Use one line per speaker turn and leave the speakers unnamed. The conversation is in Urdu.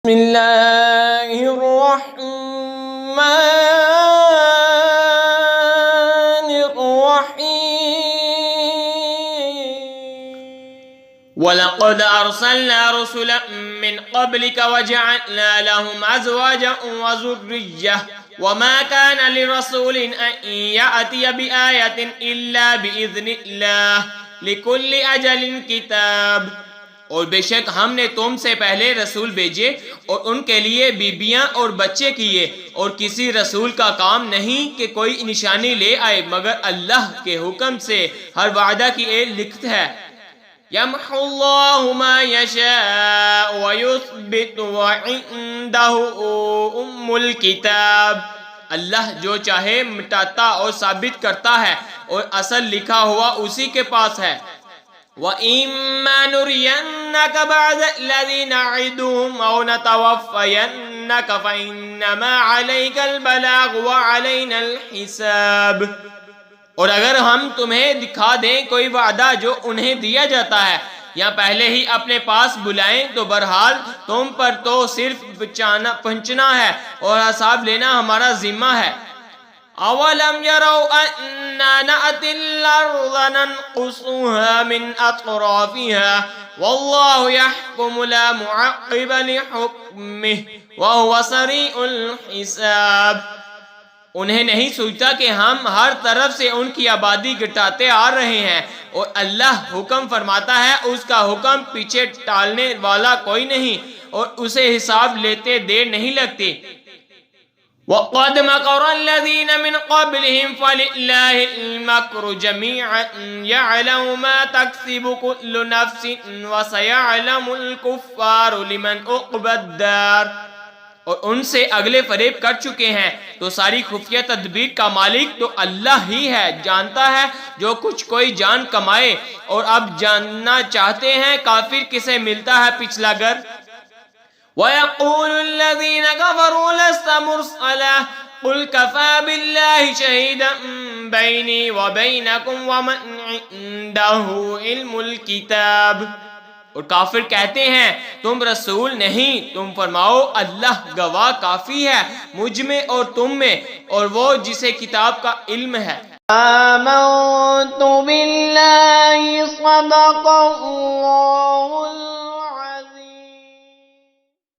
بسم اللہ الرحمن الرحیم وَلَقَدْ أَرْسَلْنَا رُسُلًا مِّن قَبْلِكَ وَجَعَلْنَا لَهُمْ أَزْوَاجًا وَذُرِّيَّةً وَمَا كَانَ لِرَسُولٍ أَن يَأْتِيَ بِآيَةٍ إِلَّا بِإِذْنِ اللَّهِ لِكُلِّ أَجَلٍ كِتَابٌ۔ اور بے شک ہم نے تم سے پہلے رسول بھیجے اور ان کے لیے بیبیاں اور بچے کیے، اور کسی رسول کا کام نہیں کہ کوئی نشانی لے آئے مگر اللہ کے حکم سے ہر وعدہ کی ایک لکھت ہے۔ یمحو اللہ ما یشاء ویثبت وعنده ام الکتاب۔ اللہ جو چاہے مٹاتا اور ثابت کرتا ہے اور اصل لکھا ہوا اسی کے پاس ہے۔ وَإِمَّا نُرِيَنَّكَ بَعْضَ الَّذِي نَعِدُهُمْ أَوْ نَتَوَفَّيَنَّكَ فَإِنَّمَا عَلَيْكَ الْبَلَاغُ وَعَلَيْنَا الْحِسَابُ۔ اور اگر ہم تمہیں دکھا دیں کوئی وعدہ جو انہیں دیا جاتا ہے یا پہلے ہی اپنے پاس بلائیں تو بہرحال تم پر تو صرف پہنچنا ہے اور حساب لینا ہمارا ذمہ ہے۔ اولم يروا اننا نأتي الارض ننقصها من اطرافها والله يحكم لا معقب لحكمه وهو سريع الحساب۔ انہیں نہیں سوچتا کہ ہم ہر طرف سے ان کی آبادی گٹاتے آ رہے ہیں، اور اللہ حکم فرماتا ہے، اس کا حکم پیچھے ٹالنے والا کوئی نہیں، اور اسے حساب لیتے دیر نہیں لگتی۔ وَقَدْ مَكَرَ الَّذِينَ مِنْ قَبْلِهِمْ فَلِلَّهِ الْمَكْرُ جَمِيعًا يَعْلَمُ مَا تَكْسِبُ كُلُّ نَفْسٍ وَسَيَعْلَمُ الْكُفَّارُ لِمَنْ عُقْبَى الدَّارِ۔ اور ان سے اگلے فریب کر چکے ہیں، تو ساری خفیہ تدبیر کا مالک تو اللہ ہی ہے، جانتا ہے جو کچھ کوئی جان کمائے، اور اب جاننا چاہتے ہیں کافر کسے ملتا ہے پچھلا گھر۔ وَيَقُولُ الَّذِينَ كَفَرُوا لَسْتَ مُرْسَلًا قُلْ كَفَى بِاللَّهِ شَهِيدًا بَيْنِي وَبَيْنَكُمْ وَمَنْ عِندَهُ عِلْمُ الْكِتَابِ۔ اور کافر کہتے ہیں تم رسول نہیں، تم فرماؤ اللہ گواہ کافی ہے مجھ میں اور تم میں، اور وہ جسے کتاب کا علم ہے۔ آمنت باللہ صدق اللہ